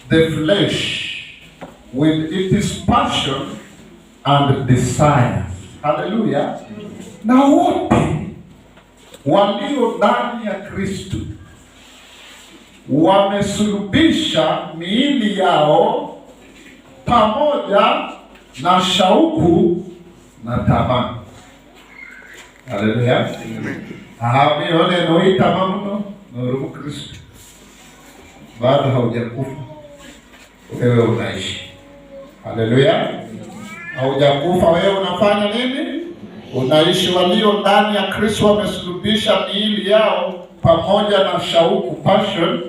the flesh with its passion and desires. Hallelujah. Na wote walio ndani ya Kristo wamesulubisha miili yao pamoja na shauku na tamaa. Haleluya. Ameone noita mamuno no Kristo. Bado haujakufa. Wewe unaishi. Haleluya. Haujakufa, wewe unafanya nini? Unaishi. Walio ndani ya Kristo wamesulubisha miili yao pamoja na shauku, passion,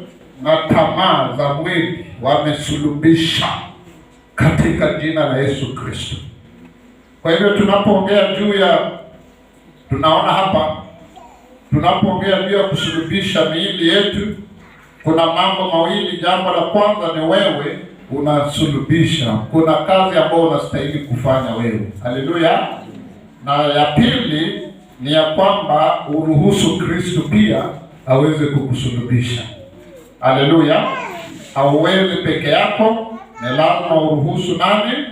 na tamaa za mwili, wamesulubisha katika jina la Yesu Kristo. Kwa hivyo tunapoongea juu ya, tunaona hapa tunapoongea juu ya kusulubisha miili yetu, kuna mambo mawili. Jambo la kwanza ni wewe unasulubisha, kuna kazi ambayo unastahili kufanya wewe. Haleluya. Na ya pili ni ya kwamba uruhusu Kristo pia aweze kukusulubisha. Haleluya. Hauwezi peke yako, ni lazima uruhusu nani?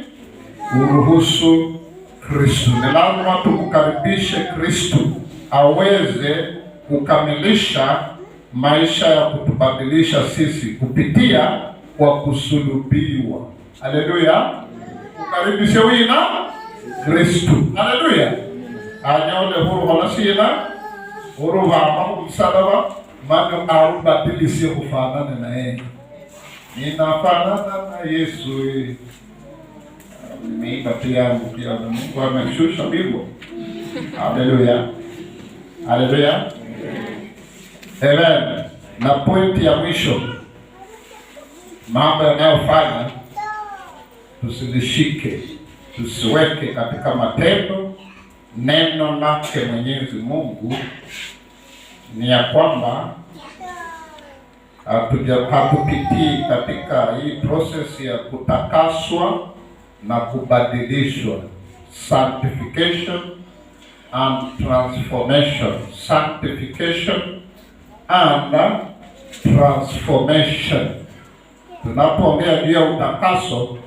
Uruhusu Kristo. Ni lazima tumkaribishe Kristo aweze kukamilisha maisha ya kutubadilisha sisi kupitia kwa kusulubiwa. Haleluya. Ukaribishe wina Kristo. Haleluya. Anyole huru halasina huru hama msalaba mano arubadilishe kufanana na yeye. Ninafanana na Yesu. Nimeimba pia na Mungu ameshusha mbingu. Haleluya. Haleluya. Amen. Na pointi ya mwisho, mambo yanayofanya tusilishike, tusiweke katika matendo neno lake Mwenyezi Mungu, ni ya kwamba hatupitii katika hii process ya kutakaswa na kubadilishwa, sanctification and transformation. Sanctification and transformation. Tunapoongea juu ya utakaso,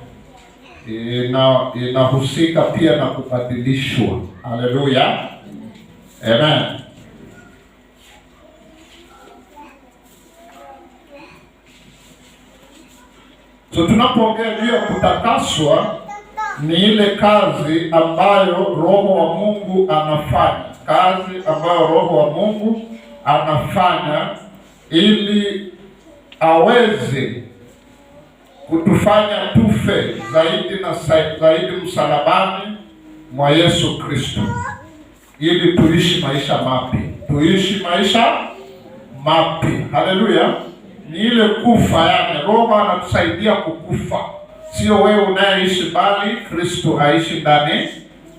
inahusika pia na kubadilishwa. Haleluya. Amen. So tunapoongea juu ya kutakaswa, ni ile kazi ambayo Roho wa Mungu anafanya. Kazi ambayo Roho wa Mungu anafanya ili aweze kutufanya tufe zaidi na zaidi msalabani mwa Yesu Kristo, ili tuishi maisha mapya. Tuishi maisha mapya. Haleluya. Ni ile kufa, yani Roho anatusaidia kukufa. Sio wewe unayeishi, bali Kristo aishi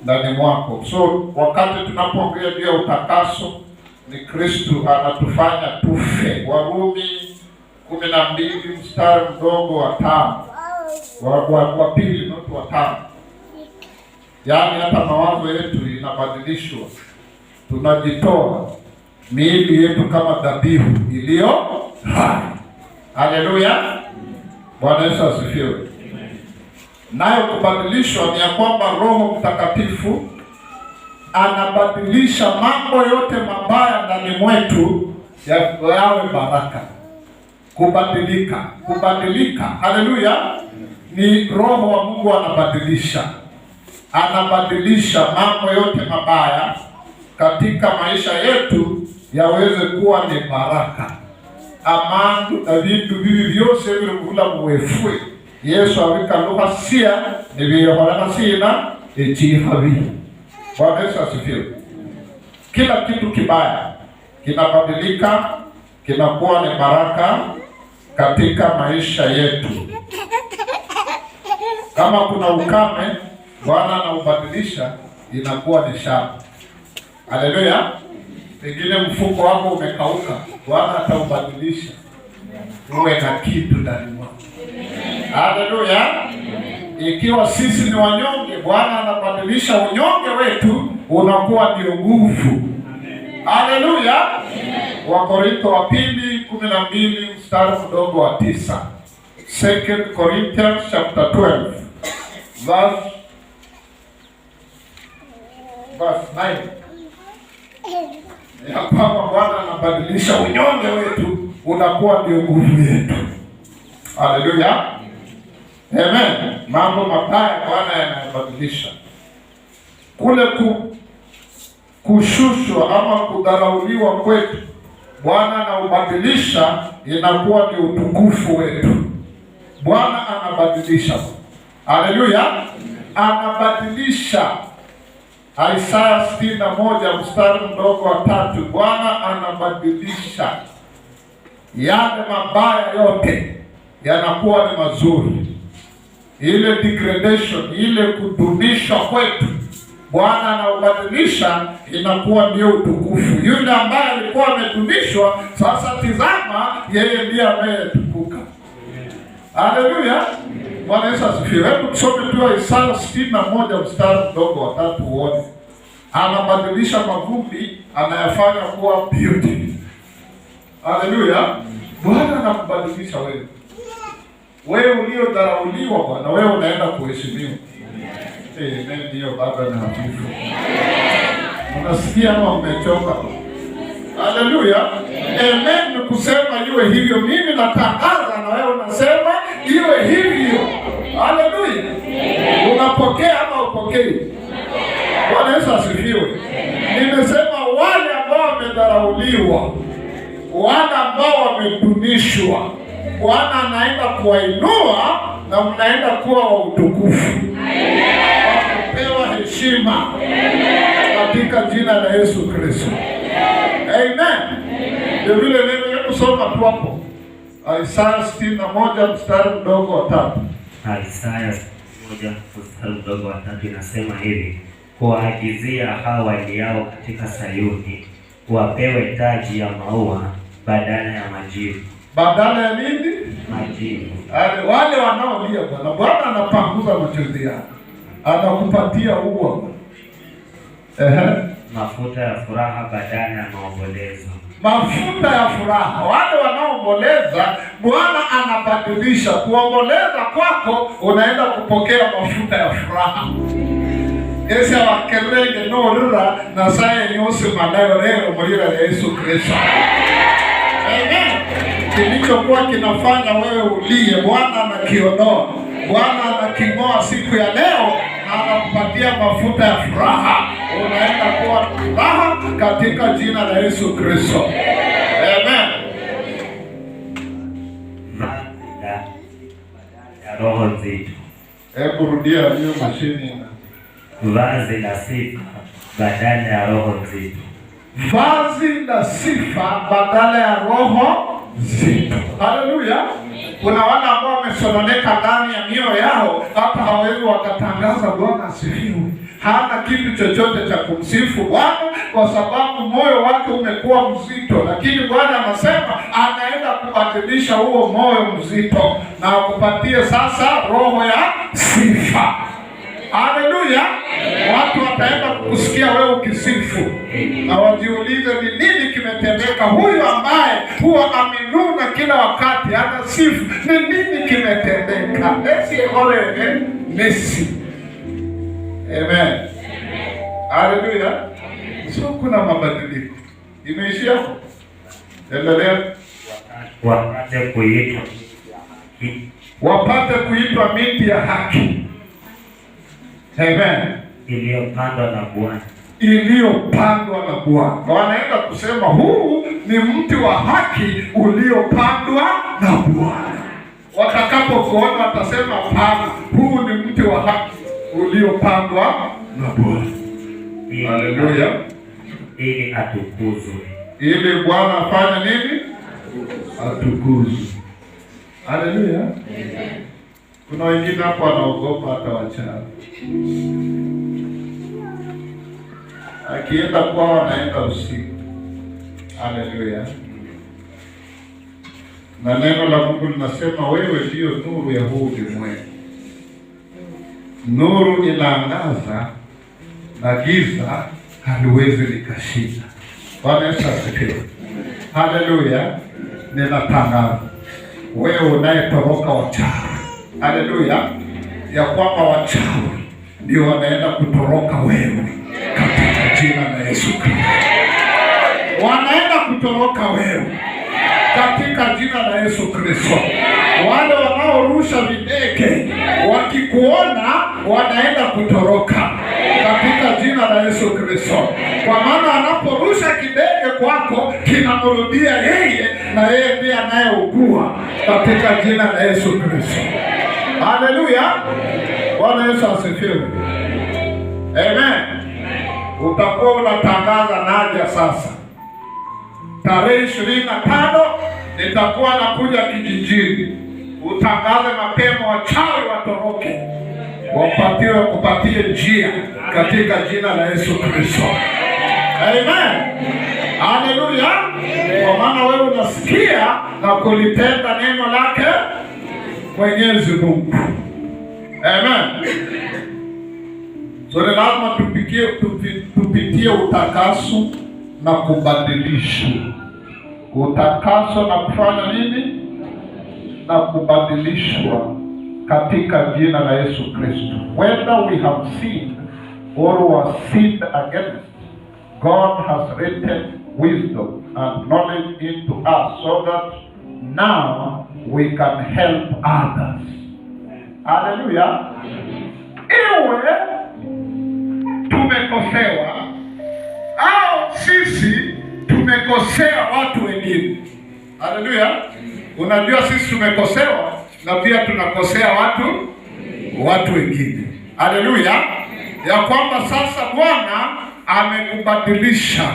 ndani mwako. So wakati tunapoongea juu ya utakaso, ni Kristo anatufanya tufe. Warumi 12 mstari mdogo wa 5 wa pili not wa 5. Yaani hata mawazo yetu inabadilishwa, tunajitoa miili yetu kama dhabihu iliyo hai. Haleluya, Bwana Yesu asifiwe. Nayo kubadilishwa ni ya kwamba Roho Mtakatifu anabadilisha mambo yote mabaya ndani mwetu yawe baraka. Kubadilika, haleluya, ni Roho wa Mungu anabadilisha mambo yote mabaya katika maisha yetu yaweze kuwa ni baraka. Amandu na vindu bibi byose biri kuvula muwefwe Yesu abikaluha sia nibiyehorana sina echihabi. Bwana Yesu asifiwe. Kila kitu kibaya kinabadilika, kinakuwa ni baraka katika maisha yetu. Kama kuna ukame, Bwana anaubadilisha inakuwa ni shamba. Haleluya. Pengine mfuko wako umekauka, Bwana ataubadilisha uwe na kitu ndani mwako. Haleluya. Ikiwa sisi ni wanyonge, Bwana anabadilisha unyonge wetu unakuwa ndio nguvu. Haleluya. Wakorintho wa pili 12 mstari mdogo wa 9. 2 Corinthians chapter 12 verse 9. Ya kwamba Bwana anabadilisha unyonge wetu unakuwa ndio nguvu yetu. Haleluya. Amen. Mambo mabaya Bwana yanabadilisha. Kule kushushwa ama kudharauliwa kwetu, Bwana anaubadilisha inakuwa ni utukufu wetu. Bwana anabadilisha. Haleluya. Anabadilisha. Isaya 61 mstari mdogo wa 3. Bwana anabadilisha yale mabaya yote yanakuwa ni mazuri. Ile degradation, ile kudunishwa kwetu, Bwana anaubadilisha inakuwa ndio utukufu. Yule ambaye alikuwa amedunishwa, sasa tizama yeye ndiye ametukuka. Haleluya. Bwana Yesu asifiwe. Hebu tusome tu Isaya 61 mstari mdogo wa 3 uone. Anabadilisha mavumbi, anayafanya kuwa beauty. Haleluya. Bwana anakubadilisha wewe. Wewe uliodharauliwa Bwana, wewe unaenda kuheshimiwa. Amen. Ndio baba na hafifu. Unasikia ama umechoka? Haleluya. Amen. Ni kusema iwe hivyo. Mimi natangaza na wewe unasema iwe hivyo. Haleluya. Unapokea ama upokei? Bwana Yesu asifiwe. Nimesema wale ambao wamedharauliwa, wale ambao wamedunishwa, Bwana anaenda kuwainua na mnaenda kuwa wa utukufu. Wakupewa heshima katika jina la Yesu Kristo. Amen. Ndio vile neno kusoma tu hapo. Isaya 61 mstari mdogo wa 3. Isaya 61 mstari mdogo wa 3 inasema hivi: kuwaagizia hao waliao katika Sayuni, wapewe taji ya maua badala ya majivu. Badala ya nini? Majivu. Wale wanaolia Bwana, Bwana anapanguza machozi yao. Anakupatia ua. Mafuta ya furaha badala ya maombolezo. Mafuta ya furaha. Wale wanaomboleza, Bwana anabadilisha. Kuomboleza kwako unaenda kupokea mafuta ya furaha. Ese wakelenge no rura na saye nyose manayo leo mulira ya Yesu Kristo. Amen. Kilichokuwa kinafanya wewe ulie, Bwana anakiondoa. Bwana anaking'oa siku ya leo na anakupatia mafuta ya furaha. Unaenda kuwa furaha katika jina la Yesu Kristo. Amen. Ya roho nzito. Hebu rudia hiyo mashini. Vazi la sifa badala ya roho nzito. Vazi la sifa badala ya roho nzito. Haleluya. Kuna wale ambao wamesononeka ndani ya mioyo yao, hata hawezi wakatangaza Bwana asifiwe. hana kitu chochote cha kumsifu Bwana kwa sababu moyo wake umekuwa mzito, lakini Bwana anasema anaenda kubadilisha huo moyo mzito na akupatie sasa roho ya sifa. Haleluya! Watu wataenda kukusikia wewe ukisifu na wajiulize ni nini kimetendeka. Huyu ambaye huwa amenuna kila wakati anasifu, ni nini kimetendeka? Nesi. Amen. Haleluya. Sio kuna mabadiliko. Imeishia hapo. Endelea. Wapate kuitwa miti ya haki. Amen. Iliyopandwa na Bwana. Iliyopandwa na Bwana. Wanaenda kusema huu ni mti wa haki uliopandwa na Bwana. Watakapokuona watasema hapana, huu ni mti wa haki uliopandwa na Bwana. Haleluya. Ili atukuzwe. Ili Bwana afanye nini? Atukuzwe. Haleluya. Kuna wengine hapo wanaogopa hata wachawi. Akienda kwao anaenda usiku. Haleluya. Na neno la Mungu linasema wewe ndiyo nuru ya huu ulimwengu. Nuru inaangaza na giza haliwezi likashinda. Bwana Yesu asifiwe. Haleluya. Ninatangaza wewe unayetoroka wachawi, haleluya, ya kwamba wachawi ndio wanaenda kutoroka wewe katika jina la Yesu Kristo. Wanaenda kutoroka wewe katika jina la Yesu Kristo. Wale wanaorusha videge wakikuona wanaenda kutoroka katika jina la Yesu Kristo. Kwa maana anaporusha kidege kwako kinamrudia yeye, na yeye ndiye anayeugua katika jina la Yesu Kristo. Haleluya. Bwana Yesu asifiwe. Amen. Utakuwa unatangaza naja sasa. Tarehe 25 nitakuwa nakuja kijijini. Utangaze mapema, wachawi watoroke, kupatie njia katika jina la Yesu Kristo. Amen. Haleluya. Kwa maana wewe unasikia na kulitenda neno lake Mwenyezi Mungu. Amen. So lazima tupitie utakaso na kubadilishwa. Utakaso na kufanya nini? Na kubadilishwa katika jina la Yesu Kristo. Whether we have sinned or was sinned against, God has written wisdom and knowledge into us so that now we can help others. Hallelujah. Iwe tumekosewa au sisi tumekosea watu wengine. Hallelujah. Unajua sisi tumekosewa na pia tunakosea watu wengine. Haleluya. Ya kwamba sasa Bwana amekubadilisha,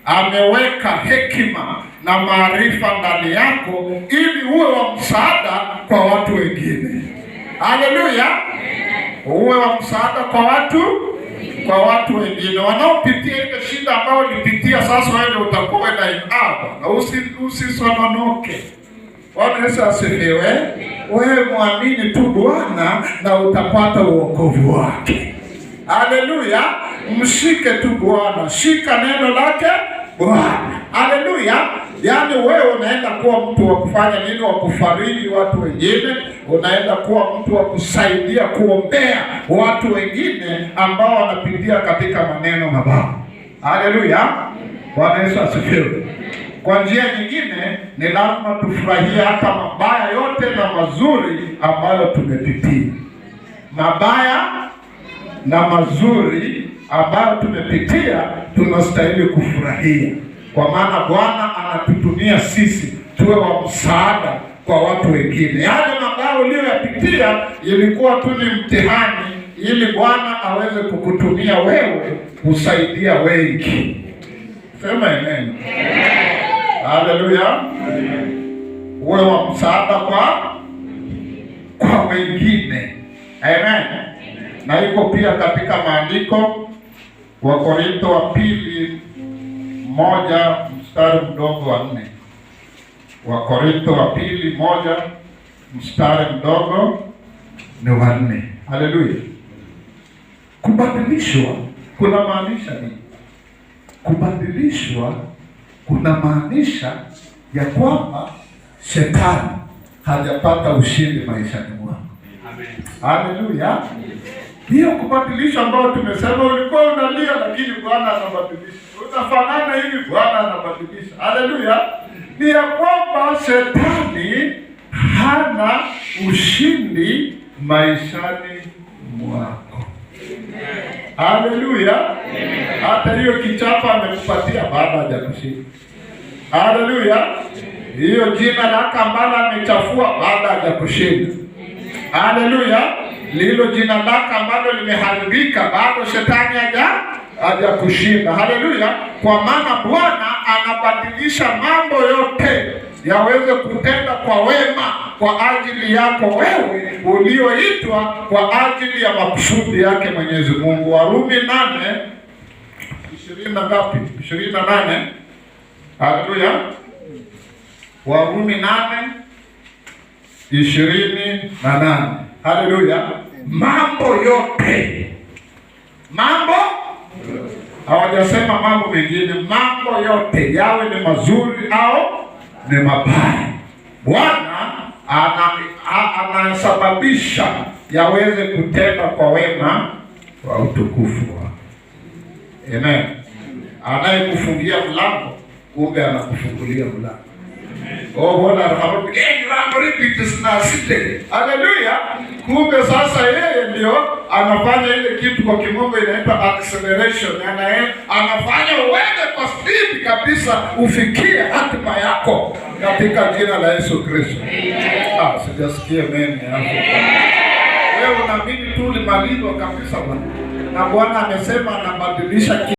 ameweka hekima na maarifa ndani yako ili uwe wa msaada kwa watu wengine. Haleluya. Uwe wa msaada kwa watu wengine wanaopitia ile shida ambayo ulipitia. Sasa wewe utakuwa na imani na usisononoke. Bwana Yesu asifiwe. Wewe muamini tu Bwana na utapata wokovu wake. Haleluya. Mshike tu Bwana, shika neno lake Bwana. Haleluya. Yaani wewe unaenda kuwa mtu wa kufanya nini? Wa kufariji watu wengine. Unaenda kuwa mtu wa kusaidia, kuombea watu wengine ambao wanapitia katika maneno mabaya. Haleluya. Bwana Yesu asifiwe. Kwa njia nyingine ni lazima tufurahie hata mabaya yote na mazuri ambayo tumepitia. Mabaya na mazuri ambayo tumepitia tunastahili kufurahia. Kwa maana Bwana anatutumia sisi tuwe wa msaada kwa watu wengine. Yale mabaya uliyoyapitia ilikuwa tu ni mtihani ili Bwana aweze kukutumia wewe kusaidia wengi. Sema amen. Haleluya. Uwe wa msaada kwa wengine. Amen. na iko pia katika maandiko. Wakorintho wa pili 1 mstari mdogo wa 4. Wakorintho wa pili 1 mstari mdogo ni wa 4. Haleluya. Kubadilishwa kuna maanisha nini? Kubadilishwa kuna maanisha ya kwamba shetani hajapata ushindi maishani mwako. Amen. Haleluya. Hiyo kubadilishwa ambayo tumesema, ulikuwa unalia lakini Bwana anabadilisha. Utafanana hivi, Bwana anabadilisha. Haleluya. Ni ya kwamba shetani hana ushindi maishani mwako. Haleluya. Hata hiyo kichapa amekupatia baada ya kushinda. Haleluya. Hiyo jina lake ambalo amechafua baada ya kushinda. Haleluya. Lilo jina lake ambalo limeharibika bado shetani haja kushinda. Haleluya. Kwa maana Bwana anabadilisha mambo yote yaweze kutenda kwa wema kwa ajili yako wewe ulioitwa kwa ajili ya makusudi yake Mwenyezi Mungu. Warumi 8:20 na ngapi? 28. Haleluya. Warumi 8:28. Haleluya. Mambo yote, hawajasema mambo mengine, mambo yote yawe ni mazuri au ni mabaya, Bwana anasababisha yaweze kutenda kwa wema wa utukufu wake. Amen. Anayekufungia mlango kumbe anakufungulia mlango. Oh, Bwana haleluya. Kumbe sasa yeye ndio anafanya ile kitu kwa kimombo inaitwa acceleration. Anafanya uende kwa speed kabisa ufikie hatima yako katika jina la Yesu Kristo. Sijasikia mimi hapo. Wewe unaamini tu limalizwa kabisa Bwana. Na Bwana amesema anabadilisha